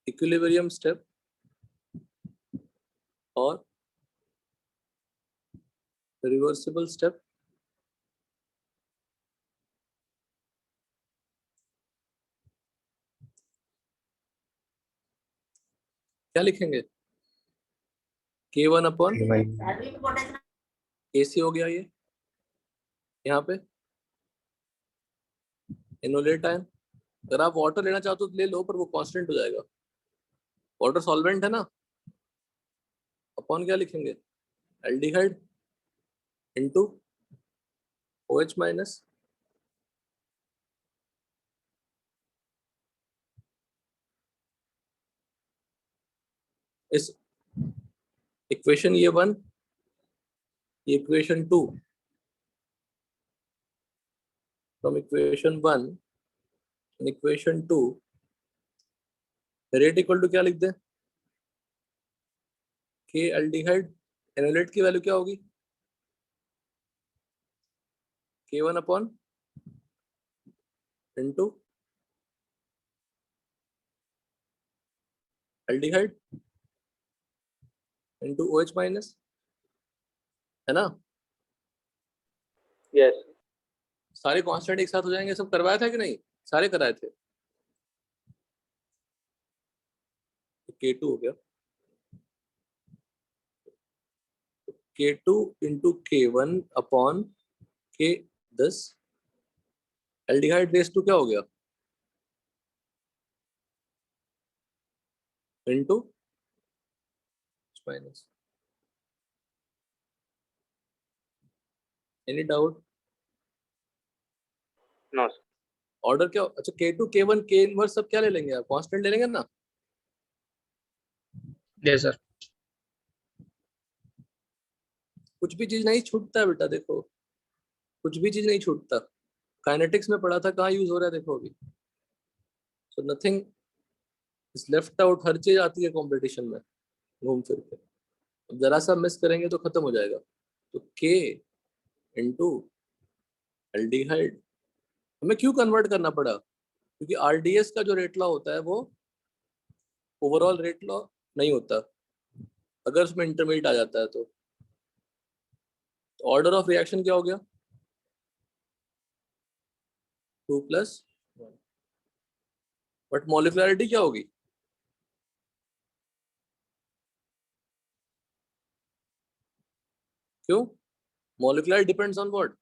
A: equilibrium step और रिवर्सिबल स्टेप। क्या लिखेंगे, K1 अपॉन AC हो गया ये, यहाँ पे एनोलेट आयन, अगर आप वाटर लेना चाहते हो तो ले लो, पर वो कांस्टेंट हो जाएगा, वाटर सॉल्वेंट है ना, अपॉन क्या लिखेंगे, एल्डिहाइड इनटू OH माइनस, इस इक्वेशन ये 1, ये equation 2, from equation 1 and equation 2 rate equal to क्या लिख दें, K एल्डिहाइड, एनोलेट की वैल्यू क्या होगी, K1 upon into aldehyde into OH minus, है ना,
C: यस
A: सारे कांस्टेंट एक साथ हो जाएंगे। सब करवाया था कि नहीं, सारे कराए थे, K2 हो गया, K2 into K1 upon K 10, aldehyde raise to क्या हो गया, into minus. Any doubt,
C: no sir
A: order क्या, अच्छा K2 K1 K इनवर्स सब क्या ले लेंगे आप, कांस्टेंट ले लेंगे ना,
B: यस सर।
A: कुछ भी चीज नहीं छूटता है बेटा, देखो कुछ भी चीज नहीं छूटता, काइनेटिक्स में पढ़ा था, कहाँ यूज हो रहा है देखो अभी, so nothing is left out, हर चीज आती है कंपटीशन में घूम फिर के, अब जरा सा मिस करेंगे तो खत्म हो जाएगा। तो K इंटू एल्डिहाइड, हमें क्यों कन्वर्ट करना पड़ा, क्योंकि RDS का जो रेट लॉ होता है वो ओवरऑल रेट लॉ नहीं होता, अगर उसमें इंटरमीडिएट आ जाता है तो ऑर्डर ऑफ रिएक्शन क्या हो गया, 2 + 1, बट मॉलिक्युलरिटी क्या होगी, क्यों? Molecular depends on what?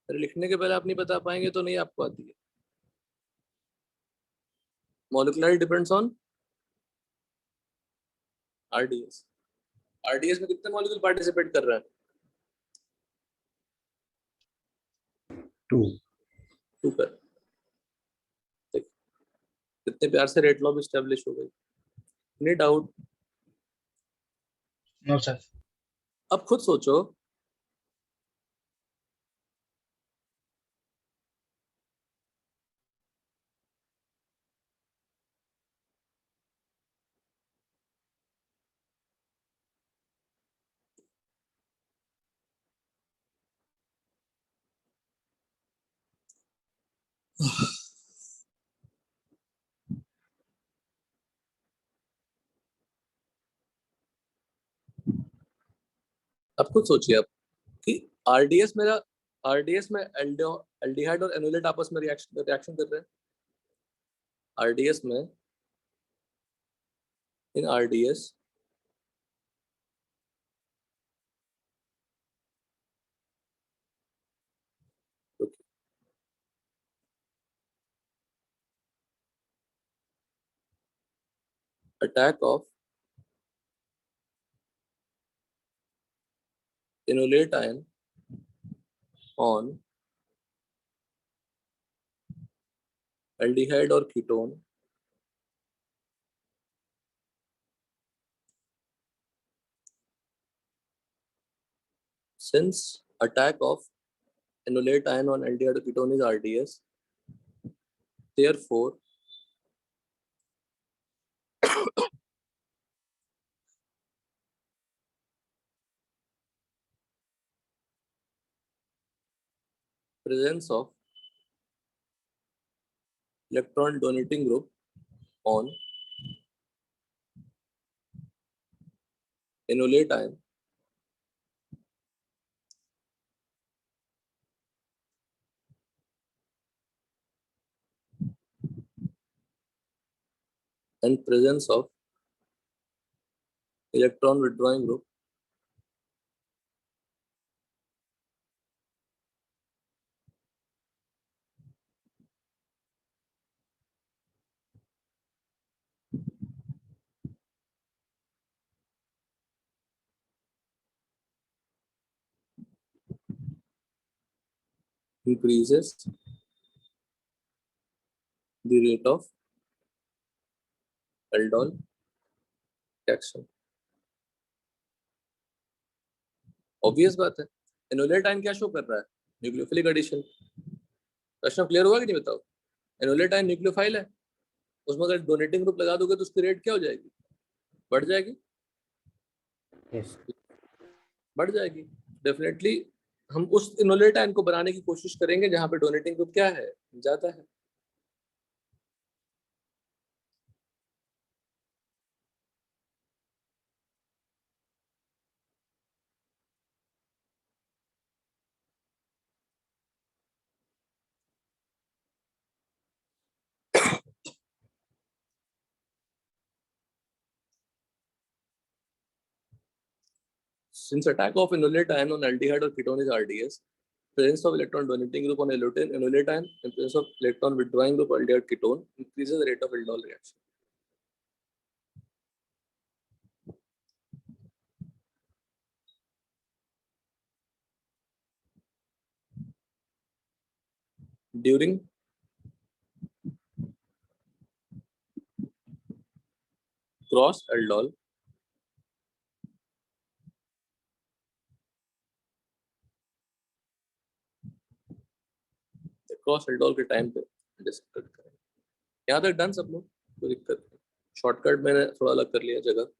A: अरे लिखने के पहले आप नहीं बता पाएंगे तो नहीं आपको आती है। Molecular depends on RDS. RDS में कितने मॉलिक्यूल पार्टिसिपेट कर रहे हैं?
E: 2.
A: 2 पर। देख, कितने प्यार से रेट लॉ भी स्टैब्लिश हो गई। Any doubt?
B: No sir.
A: अब खुद सोचो, अब खुद सोचिए आप कि आरडीएस मेरा, आरडीएस में एल्डिहाइड और एनोलेट आपस में रिएक्शन कर रहे हैं। आरडीएस में, इन RDS attack of enolate ion on aldehyde or ketone since attack of enolate ion on aldehyde or ketone is RDS, therefore presence of electron donating group on enolate ion and presence of electron withdrawing group increases the rate of aldol reaction। Obvious बात है, enolate ion क्या show कर रहा है? Nucleophilic addition. प्रश्न clear हुआ कि नहीं बताओ? एनोलेट आयन न्यूक्लियोफाइल है, उसमें अगर डोनेटिंग ग्रुप लगा दोगे तो उसकी रेट क्या हो जाएगी? बढ़ जाएगी?
E: Yes.
A: बढ़ जाएगी डेफिनेटली। हम उस इनोलेट आयन को बनाने की कोशिश करेंगे जहां पे डोनेटिंग ग्रुप क्या है, ज्यादा है। Since attack of enolate ion on aldehyde or ketone is RDS, presence of electron donating group on enolate ion and presence of electron withdrawing group aldehyde ketone increases the rate of aldol reaction। During cross aldol cross aldol के time पे discuss करेंगे। यहाँ तक done सब लोग? कोई दिक्कत नहीं? शॉर्टकट मैंने थोड़ा अलग कर लिया जगह।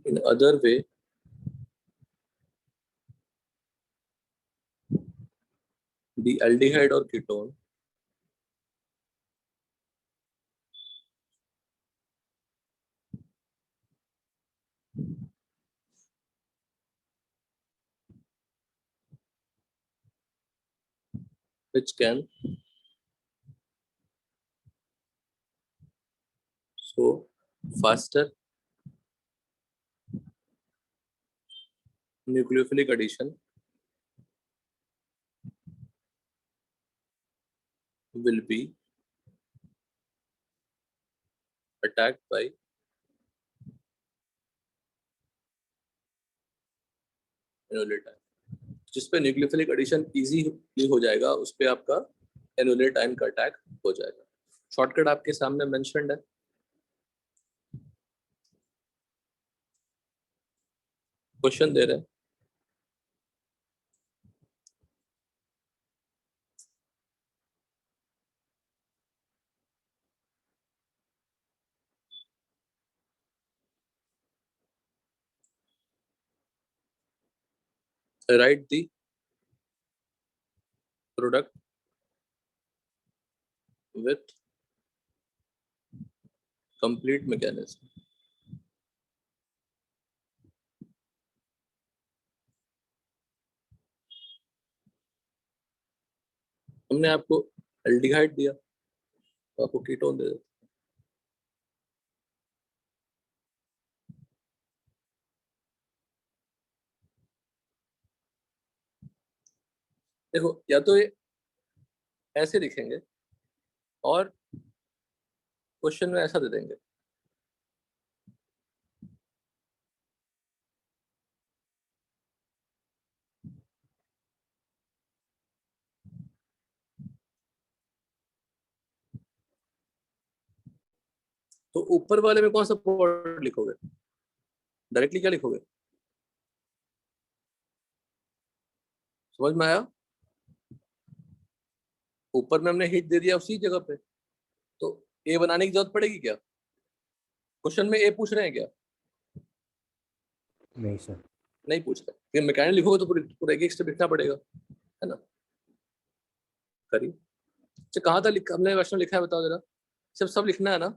A: In other way, the aldehyde or ketone which can show faster nucleophilic addition will be attacked by enolate ion. जिस पे न्यूक्लियोफिलिक एडिशन इजीली हो जाएगा उस पे आपका एनोलेट आयन का अटैक हो जाएगा। शॉर्टकट आपके सामने मेंशन्ड है। क्वेश्चन दे रहे हैं, write the product with complete mechanism। हमने आपको एल्डिहाइड दिया तो आपको कीटोन दे देते। देखो या तो ये ऐसे लिखेंगे और क्वेश्चन में ऐसा दे देंगे। तो ऊपर वाले में कौन सा वर्ड लिखोगे? डायरेक्टली क्या लिखोगे? समझ में आया? ऊपर में हमने हीट दे दिया उसी जगह पे, तो ए बनाने की जरूरत पड़ेगी क्या? क्वेश्चन में ए पूछ रहे हैं क्या?
E: नहीं सर।
A: नहीं पूछ रहे। फिर मैकेनिकल लिखोगे तो पूरा एक स्टेप लिखना पड़ेगा, है ना? करिए। अच्छा कहाँ था लिखा हमने? वैष्णव लिखा है बताओ जरा। सब लिखना है ना?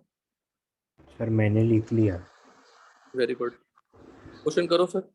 E: सर मैंने लिख लिया।
A: Very good. क्वेश्चन करो फिर।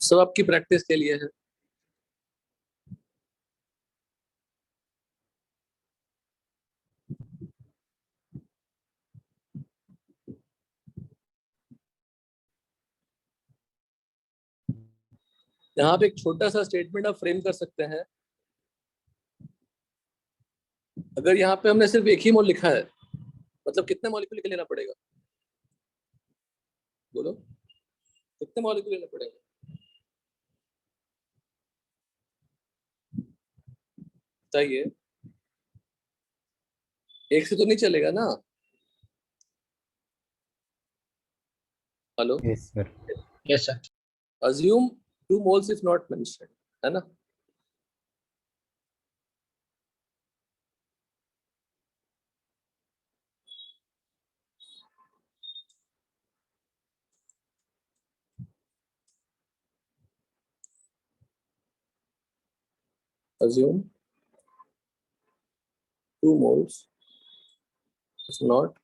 A: सब आपकी प्रैक्टिस के लिए है। यहाँ पे एक छोटा सा स्टेटमेंट आप फ्रेम कर सकते हैं। अगर यहाँ पे हमने सिर्फ एक ही मोल लिखा है, मतलब कितने मॉलिक्यूल लिख लेना पड़ेगा? बोलो कितने मॉलिक्यूल लेना पड़ेगा? बताइए। एक से तो नहीं चलेगा ना? Hello.
E: Yes sir.
B: Yes sir.
A: assume 2 moles if not mentioned, है ना? assume 2 moles if not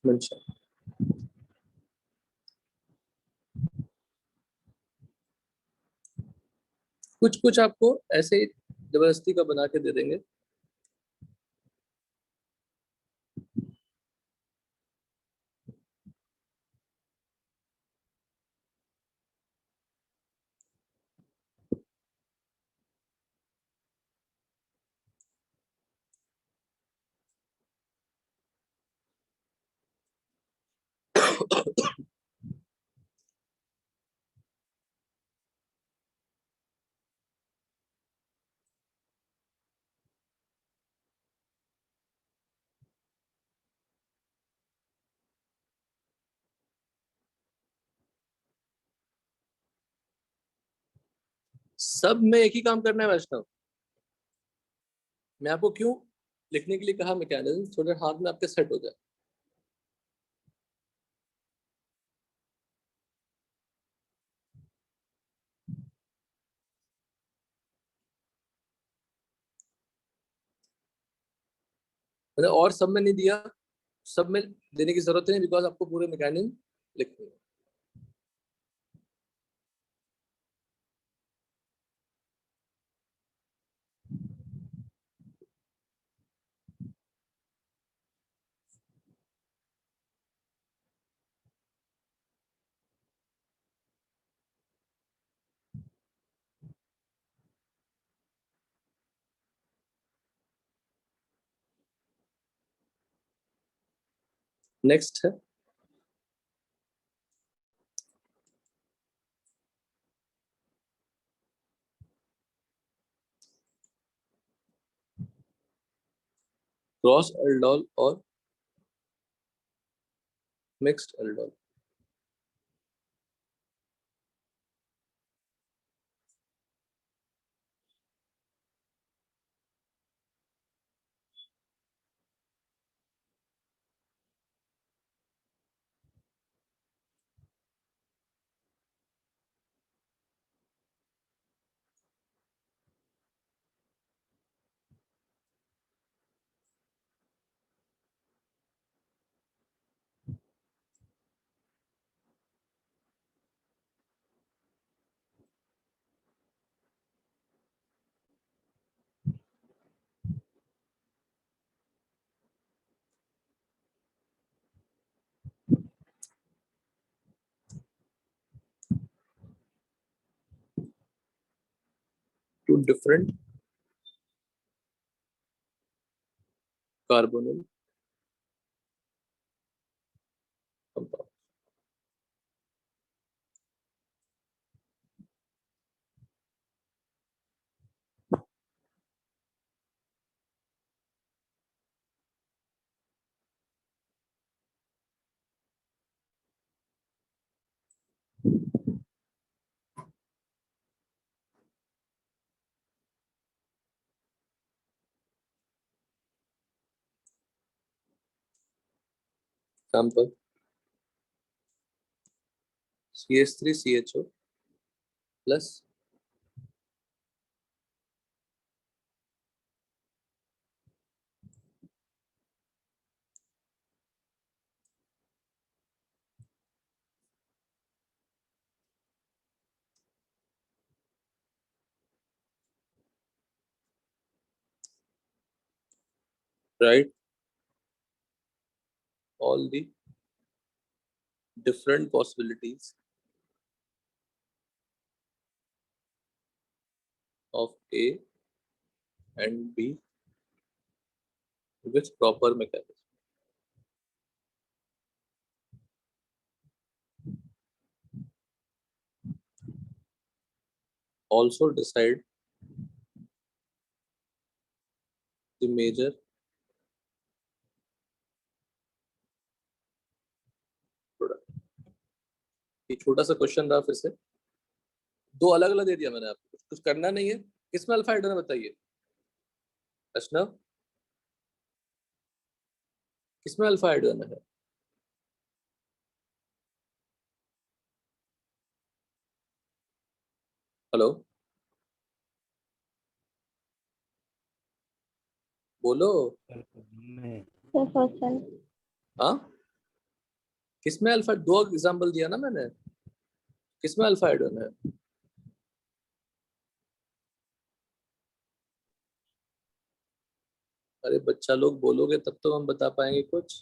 A: mentioned। कुछ कुछ आपको ऐसे ही जबरदस्ती का बना के दे देंगे। सब में एक ही काम करना है वैष्णव। मैं आपको क्यों लिखने के लिए कहा मैकेनिज्म, थोड़े हाथ में आपके सेट हो जाए। मैंने और सब में नहीं दिया, सब में देने की जरूरत नहीं, बिकॉज आपको पूरे मैकेनिज्म लिखने हैं। नेक्स्ट है क्रॉस एल्डोल और mixed aldol. Two different carbonyl compound. Example CH3CHO plus write all the different possibilities of A and B with proper mechanism. Also decide the major product. ये छोटा सा question रहा, फिर से दो अलग अलग दे दिया मैंने आपको, कुछ करना नहीं है। किसमें अल्फा हाइड्रोजन है बताइए अश्नव, किसमें अल्फा हाइड्रोजन है? हेलो बोलो।
E: मैं
D: सर फर्स्ट वाला।
A: हाँ किसमें अल्फा, दो एग्जांपल दिया ना मैंने, किसमें अल्फा हाइड्रोजन है? अरे बच्चा लोग बोलोगे तब तो हम बता पाएंगे कुछ।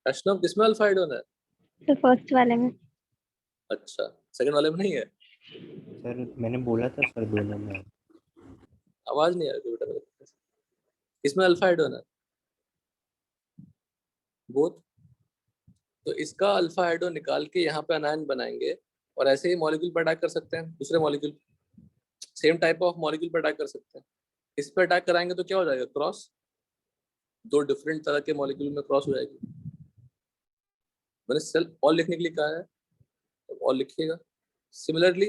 A: अश्नव किसमें अल्फा हाइड्रोजन है?
D: सर फर्स्ट वाले में।
A: अच्छा सेकंड वाले में नहीं है?
E: सर मैंने बोला था सर दोनों में।
A: आवाज नहीं आ रही बेटा मेरे पास। किसमें अल्फा हाइड्रोजन है? बोथ। तो इसका अल्फा हाइड्रो निकाल के यहाँ पे अनायन बनाएंगे और ऐसे ही मॉलिक्यूल पर अटैक कर सकते हैं, दूसरे molecule same type of molecule पर अटैक कर सकते हैं। इस पर अटैक कराएंगे तो क्या हो जाएगा, क्रॉस, दो डिफरेंट तरह के मॉलिक्यूल में क्रॉस हो जाएगी। मैंने सेल ऑल लिखने के लिए कहा है तो ऑल लिखिएगा। सिमिलरली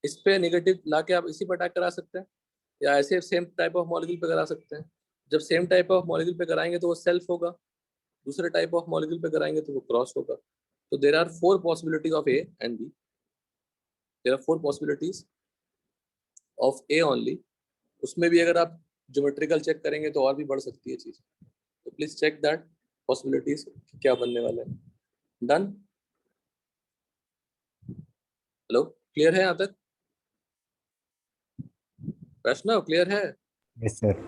A: इस पे नेगेटिव लाके आप इसी पर अटैक करा सकते हैं या ऐसे सेम टाइप ऑफ मॉलिक्यूल पे करा सकते हैं। जब सेम टाइप ऑफ मॉलिक्यूल पे कराएंगे तो वो सेल्फ होगा, दूसरे टाइप ऑफ मॉलिक्यूल पे कराएंगे तो वो क्रॉस होगा। तो there are 4 possibilities of A and B, there are 4 possibilities of A only. उसमें भी अगर आप ज्योमेट्रिकल चेक करेंगे तो और भी बढ़ सकती है चीज। तो प्लीज चेक दैट पॉसिबिलिटीज क्या बनने वाले हैं। डन, हेलो, क्लियर है यहाँ तक? वैष्णव क्लियर है?
E: Yes sir.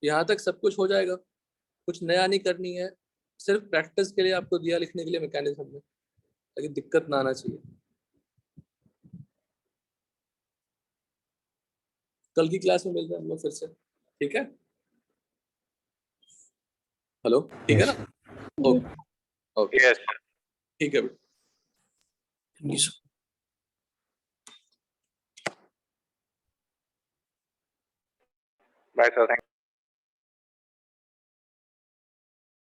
A: यहाँ तक सब कुछ हो जाएगा, कुछ नया नहीं करनी है, सिर्फ प्रैक्टिस के लिए आपको दिया लिखने के लिए मैकेनिज्म में, ताकि दिक्कत ना आना चाहिए। कल की क्लास में मिलते हैं हम लोग फिर से, ठीक है? हेलो, ठीक है ना? Okay okay,
C: yes sir.
A: ठीक है।
C: Bye sir, thank